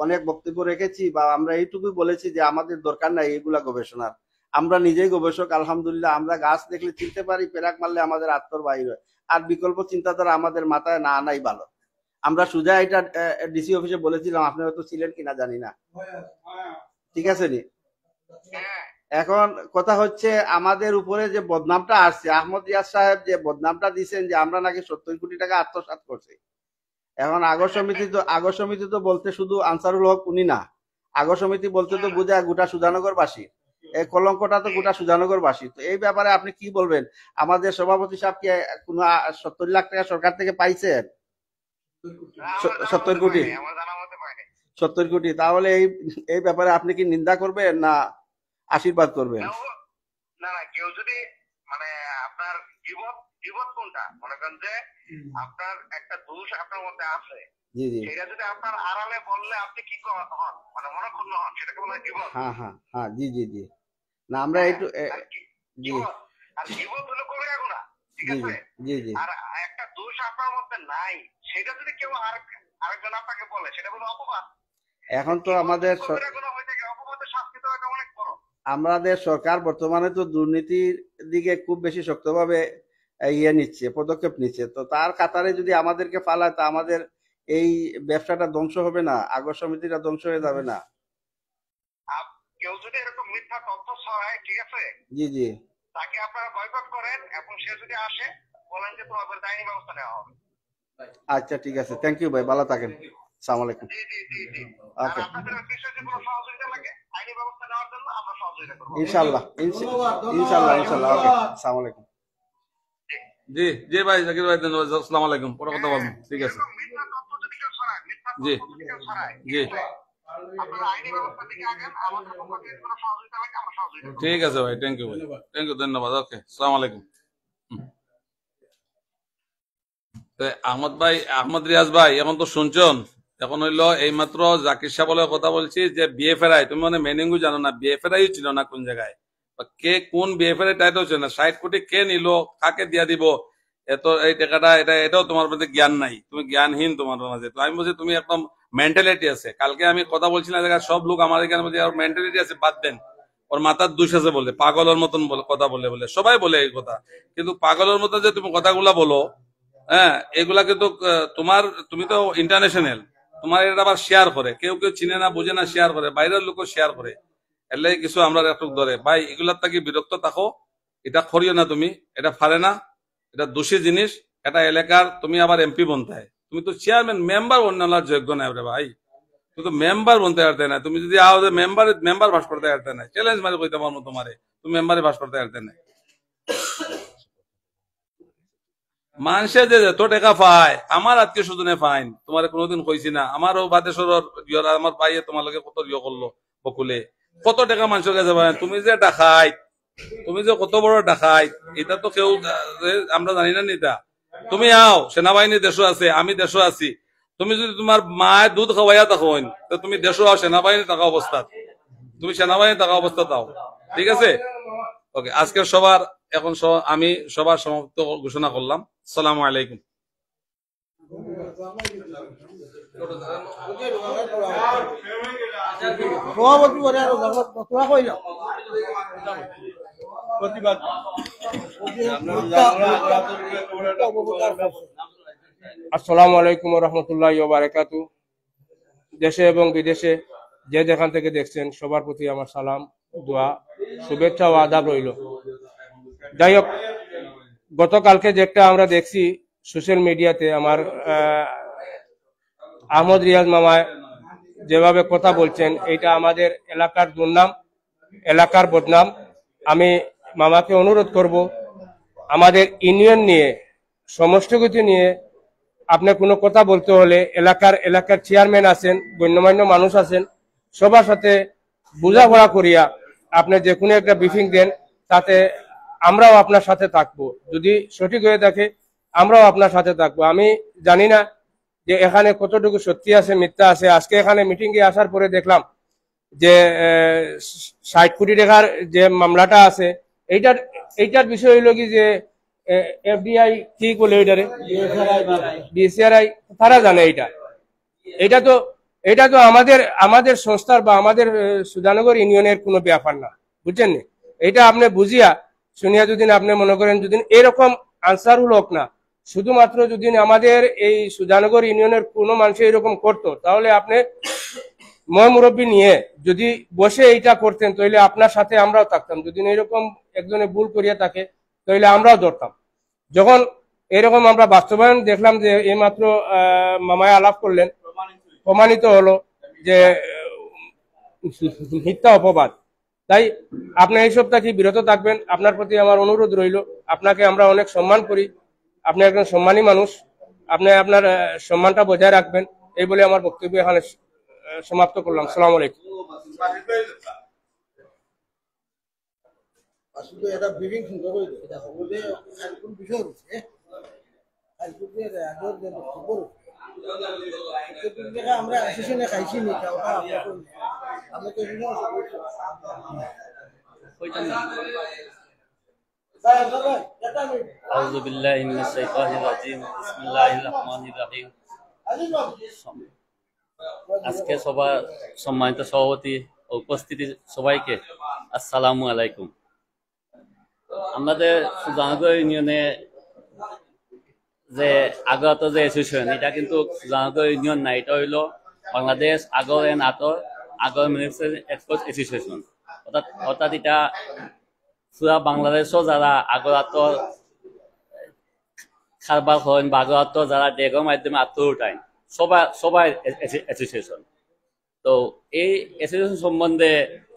অনেক বক্তব্য রেখেছি, বা আমরা এইটুকুই বলেছি যে আমাদের দরকার নাই এগুলা গবেষণার। আমরা নিজেই গবেষক, আলহামদুলিল্লাহ। আমরা গাছ দেখলে চিনতে পারি, পেরাক মারলে আমাদের আত্মর বাইরে, আর বিকল্প চিন্তাধারা আমাদের মাথায় না আনাই ভালো। আমরা সুজা এটা ডিসি অফিসে বলেছিলাম, আপনি হয়তো ছিলেন কিনা জানি না, ঠিক আছে নি? এখন কথা হচ্ছে আমাদের উপরে যে বদনামটা আসছে, আহমদ রিয়াজ সাহেব যে বদনামটা দিচ্ছেন যে আমরা নাকি 70 কোটি টাকা আত্মসাৎ করছি। এখন আগর সমিতি তো বলতে শুধু আনসারুল হক উনি না, আগর সমিতি বলতে তো বোঝায় গোটা সুজানগরবাসী। এই কলঙ্কটা তো গোটা সুজানগরবাসী। তো এই ব্যাপারে আপনি কি বলবেন? আমাদের সভাপতি সাহেব কি কোন 70 লাখ টাকা সরকার থেকে পাইছেন? 70 কোটি 70 কোটি। তাহলে এই ব্যাপারে আপনি কি নিন্দা করবেন না আশীর্বাদ করবেন? না না, কেউ যদি মানে আপনার জীবত কোনটা মনে করেন যে আপনার একটা দোষ আপনার মধ্যে আছে, জি জি, সেটা যদি আপনার আড়ালে বললে আপনি কি হন, মানে মনক্ষুণ্ণ হন, সেটাকে বলা হয় জীবত। হ্যাঁ হ্যাঁ হ্যাঁ, জি জি জি। না আমরা একটু জি, আর জীবত হলো কবিরা গুনাহ, ঠিক আছে? জি জি। আর একটা দোষ আপনার মধ্যে নাই, সেটা যদি কেউ আরেকজন আপনাকে বলে, সেটা হলো অপবাদ। এখন তো আমাদের আমাদের সরকার বর্তমানে তো দুর্নীতির দিকে খুব বেশি শক্তভাবে পদক্ষেপ নিচ্ছে। তো তার কাতারে যদি আমাদেরকে ফালায়, তা আমাদের এই ব্যবসাটা ধ্বংস হবে না? আগর সমিতিটা ধ্বংস হয়ে যাবে না? কেউ যদি এরকম মিথ্যা তথ্য ছড়ায়, ঠিক আছে, জি জি, তাকে আপনারা বয়কট করেন এবং সে যদি আসে বলেন যে তোমার উপরে আইনি ব্যবস্থা নেওয়া হবে। আচ্ছা ঠিক আছে, থ্যাংক ইউ ভাই, ভালো থাকেন। আসসালামু আলাইকুম। ওকে, ইনশাআল্লাহ ইনশাআল্লাহ ইনশাআল্লাহ। ওকে, আসসালামু আলাইকুম। জি জি ভাই জাকির ভাই ধন্যবাদ। আসসালামু আলাইকুম, পরে কথা বলবো। ঠিক আছে জি জি ঠিক আছে ভাই, থ্যাংক ইউ ভাই, থ্যাংক ইউ, ধন্যবাদ। ওকে, আসসালামু আলাইকুম। আহমদ ভাই, আহমদ রিয়াজ ভাই, এখন তো শুনছেন, এখন হইলো এইমাত্র জাকির সাহেব বলে কথা বলছি যে বিএফআরআই, তুমি মানে মেনিংও জানো না, বিএফআরআই ছিল না কোন জায়গায়, কে কোন বিএফআরআই টাইট হচ্ছে না, 60 কোটি কে নিল, কাকে দিয়া দিব, এত এই টাকাটা, এটাও তোমার মধ্যে জ্ঞান নাই, তুমি জ্ঞানহীন তোমার মাঝে। তো আমি বলছি তুমি একদম মেন্টালিটি আছে। কালকে আমি কথা বলছিলাম, সব লোক আমার এখানে বলছে মেন্টালিটি আছে, বাদ দেন, ওর মাথার দুষ আছে বলে, পাগলের মতন কথা বলে সবাই বলে এই কথা, কিন্তু পাগলের মতো যে তুমি কথাগুলা বলো, হ্যাঁ, এগুলা কিন্তু তুমি তো ইন্টারন্যাশনাল, তোমার এটা আবার শেয়ার করে, কেউ কেউ চিনে না বুঝে না শেয়ার করে, বাইরের লোকও শেয়ার করে, এলে কিছু আমরা একটু ধরে ভাই, এগুলার থেকে বিরক্ত থাকো, এটা করিও না তুমি, এটা পারে না, এটা দোষী জিনিস, এটা এলাকার, তুমি আবার এমপি বনতে হয়, তুমি তো চেয়ারম্যান মেম্বার বন্যার যোগ্য নাই রে ভাই, তুমি তো মেম্বার বনতে পারতে না, তুমি যদি আও মেম্বার ভাস করতে পারতে না, চ্যালেঞ্জ মারি কইতে পারবো তোমারে, তুমি মেম্বারে ভাস করতে পারতে না। মানুষে যে যত টাকা পায়, আমার আত্মীয় স্বজনে ফাইন, তোমার কোনোদিন কইছি না, আমারও বাদেশ্বরের আমার ভাইয়ে তোমার লগে কত করলো বকুলে, কত টাকা মানুষের কাছে পায়, তুমি যে ডাকাইত, তুমি যে কত বড় ডাকাইত, এটা তো কেউ আমরা জানি না এটা। তুমি আও, সেনাবাহিনী দেশও আছে, আমি দেশও আছি, তুমি যদি তোমার মায়ের দুধ খাওয়াইয়া থাকো, তো তুমি দেশও আও, সেনাবাহিনী থাকা অবস্থা, তুমি সেনাবাহিনী থাকা অবস্থা দাও, ঠিক আছে? ওকে, আজকে সবার এখন আমি সবার সমাপ্ত ঘোষণা করলাম। আসসালামু আলাইকুম। আসসালামু আলাইকুম রহমতুল্লাহ বারাকাতু। দেশে এবং বিদেশে যে যেখান থেকে দেখছেন সবার প্রতি আমার সালাম, দোয়া, শুভেচ্ছা ও আদাব রইল। যাই হোক, গতকালকে যেটা আমরা দেখছি সোশ্যাল মিডিয়াতে, আমার আহমদ রিয়াজ মামায় যেভাবে কথা বলছেন, এটা আমাদের এলাকার দুর্নাম, এলাকার বদনাম। আমি মামাকে অনুরোধ করব, আমাদের ইউনিয়ন নিয়ে, সমষ্টিগতি নিয়ে আপনি কোনো কথা বলতে হলে এলাকার চেয়ারম্যান আছেন, গণ্যমান্য মানুষ আছেন, সবার সাথে বোঝাপড়া করিয়া আপনি যে কোনো একটা ব্রিফিং দেন, তাতে আমরাও আপনার সাথে থাকবো, যদি সঠিক হয়ে থাকে আমরাও আপনার সাথে থাকবো। আমি জানি না যে এখানে কতটুকু সত্যি আছে মিথ্যা আছে। আজকে এখানে মিটিংয়ে আসার পরে দেখলাম যে 60 কোটি টাকার যে মামলাটা আছে, এইটার বিষয় হইল কি যে এফডিআই কি বলে, ওইটারে ডিসিআরআই, তারা জানে এটা তো আমাদের সংস্থার বা আমাদের সুজানগর ইউনিয়নের কোনো ব্যাপার না, বুঝছেন? এটা আপনি বুঝিয়া শুনিয়া যদি আপনি মনে করেন, যদি এরকম আনসারুল হক না, শুধুমাত্র যদি আমাদের এই সুজানগর ইউনিয়নের কোনো মানুষ এরকম করতো, তাহলে আপনি মুরব্বী নিয়ে যদি বসে এইটা করতেন, তাহলে আপনার সাথে আমরাও থাকতাম। যদি এরকম একজনে ভুল করিয়া থাকে, তাহলে আমরাও ধরতাম। যখন এরকম আমরা বাস্তবায়ন দেখলাম যে এইমাত্র মামায় আলাপ করলেন, প্রমাণিত হলো যে মিথ্যা অপবাদ। তাই আপনি এইসব থেকে বিরত থাকবেন, আপনার প্রতি আমার অনুরোধ রইল। আপনাকে আমরা অনেক সম্মান করি, আপনি একজন সম্মানী মানুষ, আপনি আপনার সম্মানটা বজায় রাখবেন, এই বলে আমার বক্তব্য এখানে সমাপ্ত করলাম। আসসালামু আলাইকুম। আউযু বিল্লাহি মিনাশ শাইতানির রাজিম। বিসমিল্লাহির রহমানির রহিম। আজকে সবার সম্মানিত সভাপতি ও উপস্থিতি সবাইকে আসসালামু আলাইকুম। আমাদের সুজানগর ইউনিয়নে যে আগত যে অ্যাসোসিয়েশন, এটা কিন্তু সুজানগর ইউনিয়ন না, এটা হইল বাংলাদেশ আগর এন্ড আতর আগর মিলিটারি এক্সপোর্ট অ্যাসোসিয়েশন। অর্থাৎ এটা পুরা বাংলাদেশও যারা আগর আতর কারবার করেন বা আগর আতর যারা ডেগের মাধ্যমে আতর উঠায়, সবাই অ্যাসোসিয়েশন। তো এই অ্যাসোসিয়েশন সম্বন্ধে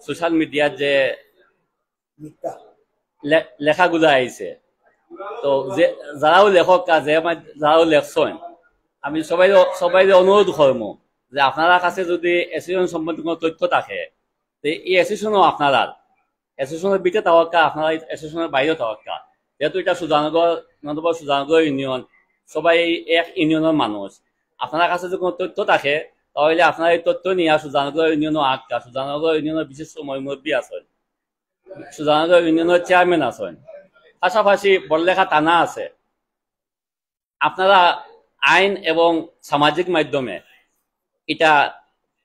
সোশ্যাল মিডিয়ার যে লেখাগুলো আইছে, তো যে যারাও লেখক যারাও লেখছেন আমি সবাই অনুরোধ করবো যে আপনারা কাছে যদি অ্যাসোসিয়েশন সম্বন্ধে কোনো তথ্য থাকে এই অ্যাসোসিয়েশনও আপনারা অ্যাসোসিয়েশনের ভিতরে তাওয়াক্কা আপনারা অ্যাসোসিয়েশনের বাইরেও তাওয়াক্কা যেহেতু এটা সুজানগর ইউনিয়ন সবাই এক ইউনিয়নের মানুষ আপনার কাছে যদি কোনো তথ্য থাকে তাহলে আপনারা এই তথ্য নিয়ে সুজানগর ইউনিয়নও আটকা সুজানগর ইউনিয়নের বিশেষ মুরব্বী আছেন সুজানগর ইউনিয়নের চেয়ারম্যান আছেন পাশাপাশি বড়লেখা থানা আছে আপনারা আইন এবং সামাজিক মাধ্যমে এটা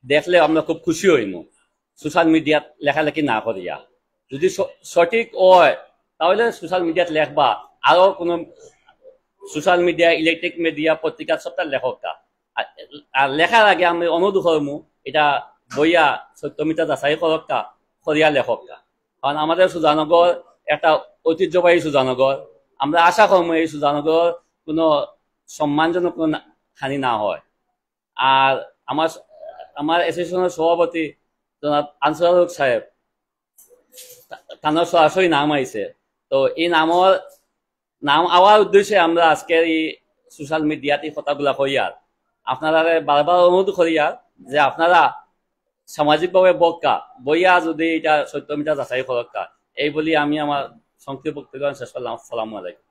দেখলে আমরা খুব খুশি হইম সোশ্যাল মিডিয়াত লেখালেখি না করিয়া যদি সঠিক হয় তাহলে সোশ্যাল মিডিয়াত লেখবা আরো কোনো সোশ্যাল মিডিয়া ইলেকট্রিক মিডিয়া পত্রিকা সবটা লেখকটা আর লেখার আগে আমি অনুরোধ করমু এটা বইয়া সত্যমিতা যাচাই করক্কা করিয়া লেখকটা কারণ আমাদের সুজানগর একটা ঐতিহ্যবাহী সুজানগর আমরা আশা করবো এই সুজানগর কোনো সম্মানজনক কোনো হানি না হয় আর আমার অ্যাসোসিয়েশনের সভাপতি জনাব আনসার হক সাহেব তানোর সরাসরি নাম আইছে তো এই নাম আওয়ার উদ্দেশ্যে আমরা আজকের এই সোশ্যাল মিডিয়াতে কথাগুলা করিয়ার আপনারা বারবার অনুরোধ করিয়ার যে আপনারা সামাজিকভাবে বইয়া যদি এটা সত্যমিতা যাচাই করক্কা এই বলি আমি আমার সংক্ষিপ্ত বক্তব্য শেষ করলাম। আসসালামু আলাইকুম।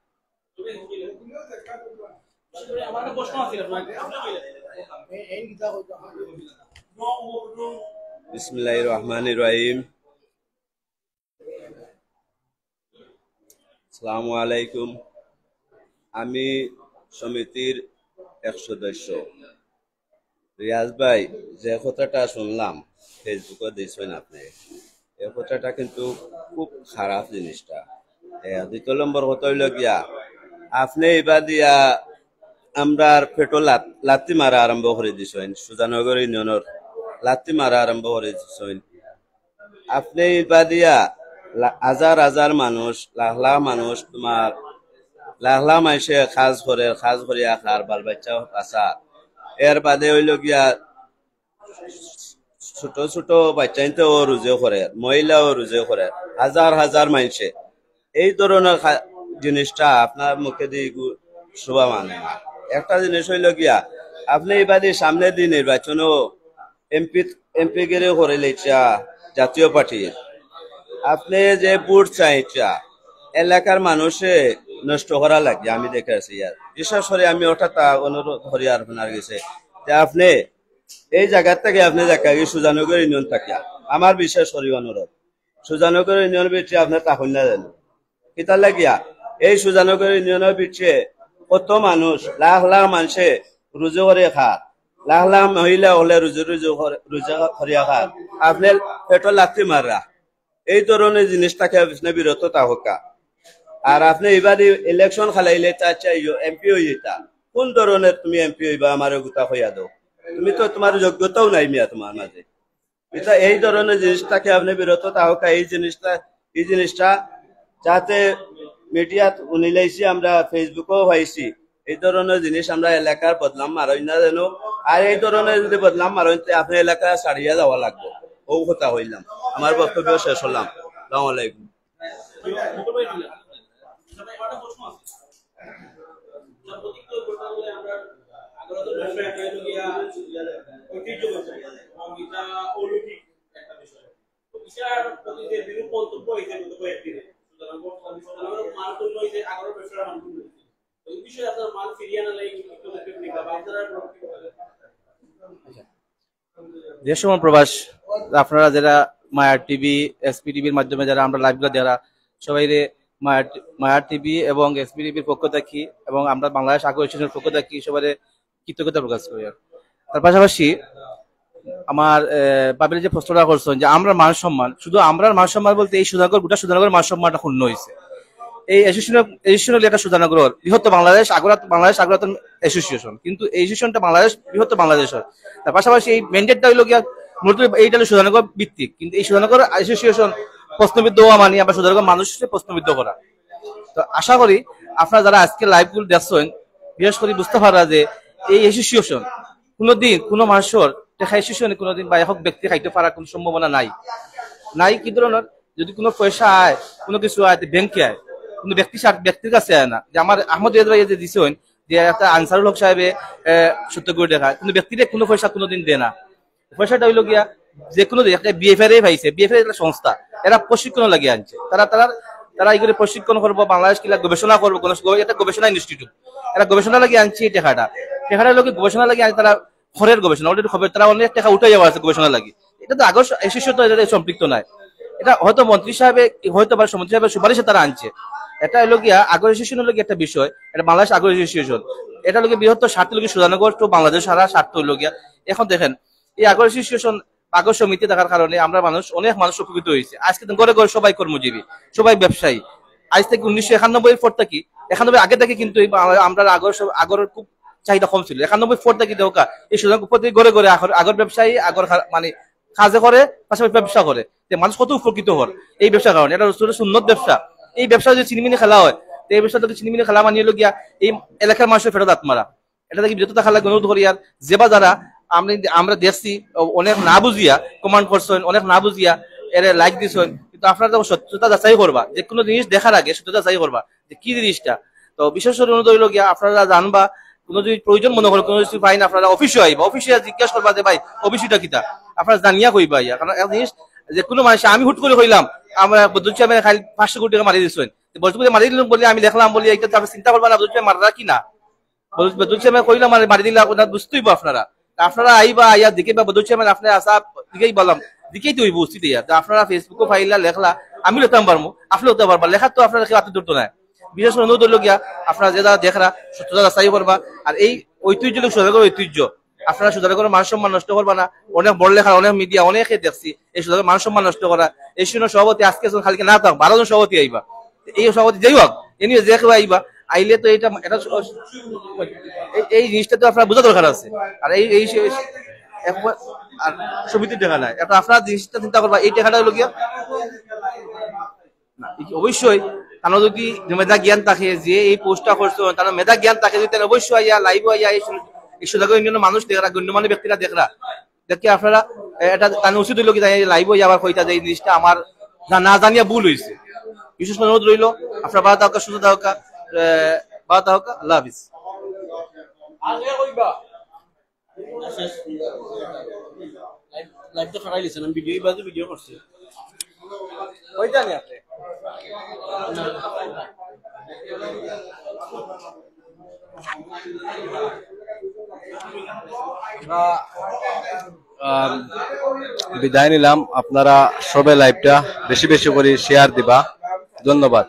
বিসমিল্লাহির রহমানির রহিম। আসসালামু আলাইকুম। আমি সমিতির এক সদস্য রিয়াজ ভাই যে কথাটা শুনলাম ফেসবুকে দিয়েছেন আপনি এই কথাটা কিন্তু খুব খারাপ জিনিসটা। দ্বিতীয় নম্বর কথা হইল গিয়া আপনি এবার দিয়া আমরা পেট্রোল লাত্তি মারা আরম্ভ করে দিছেন সুজানগর ইউনিয়নের লাত্তি মারা আরম্ভ করে দিছেন আপনি এবার দিয়া হাজার হাজার মানুষ লাখ লাখ মানুষ তোমার লাখ লাখ মানুষে কাজ করিয়া খার বাল বাচ্চা আসা এর বাদে হইল গিয়া ছোট ছোট বাচ্চাইতেও রুজে করে মহিলাও রুজে করে হাজার হাজার মানুষে এই ধরনের জিনিসটা আপনার মুখে দিয়ে শোভা মানে না। একটা জিনিস হইল গিয়া আপনি এবারে সামনের দিন নির্বাচনও এমপি গিরে করে লেচা জাতীয় পার্টির আপনি যে ভোট চাইছা এলাকার মানুষে নষ্ট করা লাগে আমি দেখে আছি ইয়ার বিশেষ করে আমি হঠাৎ অনুরোধ করি আপনার গেছে যে আপনি এই জায়গার থেকে আপনি দেখা গিয়ে সুজানগর ইউনিয়ন থাকিয়া আমার বিশেষ করি অনুরোধ সুজানগর ইউনিয়ন বিচ্ছে আপনার তাহলে না জানো কিতা লাগিয়া এই সুজানগর ইউনিয়নের বিচ্ছে কত মানুষ লাখ লাখ মানুষে রুজু করে খার লাখ লাখ মহিলা হলে রুজু করিয়া খার আপনি পেট্রোল লাত্তি মাররা এই ধরনের জিনিসটাকে আপনি বিরত থাকা আর আপনি এবার ইলেকশন খালাইলে চাইও এমপি হয়ে যেতা কোন ধরনের তুমি এমপি হইবা আমার গোটা হইয়া দাও তুমি তো তোমার যোগ্যতাও নাই মিয়া তোমার মাঝে এটা এই ধরনের জিনিসটাকে আপনি বিরত থাকা এই জিনিসটা যাতে মিডিয়াত উনিলাইছি আমরা ফেসবুকেও পাইছি এই ধরনের জিনিস আমরা এলাকার বদনাম মারই না জানো আর এই ধরনের যদি বদনাম মারইতে আপনি এলাকা ছাড়িয়া যাওয়া লাগবে ও কথা হইলাম আমার বক্তব্য শেষ হলাম। আসসালামু আলাইকুম। যে সময় প্রবাস আপনারা যারা মায়ার টিভি এসপি টিভির মাধ্যমে যারা আমরা লাইভগুলো যারা সবাই মায়ার টিভি এবং এসপি টিভির পক্ষ থাকি এবং আমরা বাংলাদেশ আকর্ষণের পক্ষ থাকি সবাই কৃতজ্ঞতা প্রকাশ করি। তার পাশাপাশি আমার বাবির যে প্রশ্নটা করছেন যে আমরা মান সম্মান শুধু আমরা মান সম্মান বলতে এই গোটা সুধানগর মান সম্মানটা ক্ষুণ্ণ হয়েছে এই অ্যাসোসিয়েশন একটা সুধানগর বৃহত্তর বাংলাদেশ আগরাতন অ্যাসোসিয়েশন কিন্তু এই অ্যাসোসিয়েশনটা বাংলাদেশ বৃহত্তর বাংলাদেশের তার পাশাপাশি এই ম্যান্ডেটটা হইল গিয়া মূলত এইটা সুধানগর ভিত্তিক কিন্তু এই সুধানগর অ্যাসোসিয়েশন প্রশ্নবিদ্ধ হওয়া মানে আমরা সুধানগর মানুষকে প্রশ্নবিদ্ধ করা। তো আশা করি আপনারা যারা আজকে লাইভগুলো দেখছেন বিশেষ করে বুঝতে পারা যে এই অ্যাসোসিয়েশন কোনোদিন কোনো মানুষের অ্যাসোসিয়েশনে কোনোদিন বা একক ব্যক্তি খাইতে পারার কোনো সম্ভাবনা নাই কি ধরনের যদি কোনো পয়সা আয় কোনো কিছু আয় ব্যাংকে আয় কিন্তু ব্যক্তির কাছে আয় না। যে আমার আহমদ রিয়াদ ভাই যে দিছেন যে একটা আনসারুল হক সাহেবে 70 কোটি টাকা, কিন্তু ব্যক্তিরে কোনো পয়সা কোনোদিন দেয় না। পয়সাটা হইল গিয়া যে কোনো একটা বিএফআর পাইছে, বিএফআর একটা সংস্থা, এরা প্রশিক্ষণ লাগিয়ে আনছে। তারা এইগুলো প্রশিক্ষণ করবো, বাংলাদেশ কিলা গবেষণা করবো, একটা গবেষণা ইনস্টিটিউট, এরা গবেষণা লাগিয়ে আনছে। এই টাকাটা লোক গবেষণা লাগিয়ে আনছে, তারা খরের গবেষণা অলরেডি খবর, তারা অনেক টাকা উঠে যাওয়া আছে গবেষণা লাগি। এটা তো আগর এসিস্ট তো এটা সম্পৃক্ত নাই, এটা হয়তো মন্ত্রী সাহেব হয়তো বা মন্ত্রী সাহেবের সুপারিশে তারা আনছে। এটা হলো গিয়া আগর এসোসিয়েশন হলো একটা বিষয়, এটা বাংলাদেশ আগর এসোসিয়েশন, এটা লোকের বৃহত্তর স্বার্থ লোকের সুজানগর তো বাংলাদেশ সারা স্বার্থ হলো গিয়া। এখন দেখেন এই আগর এসোসিয়েশন আগর সমিতি থাকার কারণে আমরা অনেক মানুষ উপকৃত হয়েছে। আজকে ঘরে ঘরে সবাই কর্মজীবী, সবাই ব্যবসায়ী। আজ থেকে 1991 পর থেকে 91 আগে থেকে কিন্তু আমরা আগর খুব চাহিদা কম ছিল। 91 পর থেকে দেখা এই সুযোগ প্রতি ঘরে ঘরে আগর ব্যবসায়ী আগর মানে কাজে করে, পাশাপাশি ব্যবসা করে, যে মানুষ কত উপকৃত হন এই ব্যবসার কারণে। এটা সুন্নত ব্যবসা। এই ব্যবসা যদি চিনিমিনি খেলা হয়, তো এই ব্যবসা থেকে চিনিমিনি খেলা মানিয়ে গিয়া এই এলাকার মানুষের ফেরত আত্মারা এটা থেকে বিরত থাকা লাগে অনুরোধ করি। আর যেবা যারা আমরা দেখছি অনেক না বুঝিয়া কমান্ড করছেন, অনেক না বুঝিয়া এর লাইক দিছেন, কিন্তু আপনারা তো সত্যতা যাচাই করবা, যে কোনো জিনিস দেখার আগে সত্যতা যাচাই করবা যে কি জিনিসটা। তো বিশেষ করে অনুরোধ হইল গিয়া আপনারা জানবা, কোনো যদি প্রয়োজন মনে করেন, কোনো কিছু পাইন আপনারা অফিসে আইবা, অফিসে জিজ্ঞাসা করবা যে ভাই অফিসটা কিতা, আপনারা জানিয়া কইবা। কারণ এক জিনিস যে কোনো মানুষ আমি হুট করে কইলাম আমরা বদুল চেয়ারম্যান খালি 500 কোটি টাকা মারি দিচ্ছেন, বদুল মারি দিলাম বলে আমি দেখলাম বলি এইটা আপনি চিন্তা করবেন না বদুল চেয়ারম্যান মারা কি না, বদুল চেয়ারম্যান কইলাম মারি দিলে আপনার বুঝতেই আপনারা আইবা আইয়া দিকে বা বদুল চেয়ারম্যান আপনার আসা দিকেই বললাম দিকেই তো হইব উচিত। আপনারা ফেসবুকে ফাইলা লেখলা আমি লিখতাম পারবো, আপনি লিখতে পারবা, লেখা তো আপনারা কেউ হাতে ধরতো না। বিশেষ করে অনুরোধ হইল গিয়া আপনারা যে যারা দেখরা সত্যতা যাচাই করবা। আর এই ঐতিহ্য লোক সুজানগরের ঐতিহ্য, আপনারা সুজানগরের মান সম্মান নষ্ট করবা না। অনেক বড় লেখা, অনেক মিডিয়া অনেকে দেখছি এই সুজানগরের মান সম্মান নষ্ট করা। এই সময় সভাপতি আজকে খালিকে না থাক 12 জন সভাপতি আইবা, এই সভাপতি যাই হোক এমনি যে কেউ আইবা, আইলে তো এটা এই জিনিসটা তো আপনার বোঝা দরকার আছে। আর এই আর সমিতির টাকা নাই, এখন আপনারা জিনিসটা চিন্তা করবা এই টাকাটা হলো গিয়া অবশ্যই তারা যদি মেধা জ্ঞান থাকে, যে এই পোস্টটা করছে তারা মেধা জ্ঞান থাকে, যদি তারা অবশ্যই আইয়া লাইভ আইয়া এই সুযোগ মানুষ দেখরা, গণ্যমান্য ব্যক্তিরা দেখরা দেখে আপনারা এটা তার উচিত হইল কি লাইভ আইয়া আবার কইতা যে এই জিনিসটা আমার না জানিয়া ভুল হয়েছে। বিশেষ করে অনুরোধ রইল আপনারা ভালো থাকা, সুস্থ থাকা, ভালো থাকা, আল্লাহ হাফিজ। লাইভ তো খারাই লিছেন, আমি ভিডিও করছি ওইটা নিয়ে আপনি বিদায় নিলাম। আপনারা সবাই লাইভটা বেশি বেশি করে শেয়ার দিবা। ধন্যবাদ।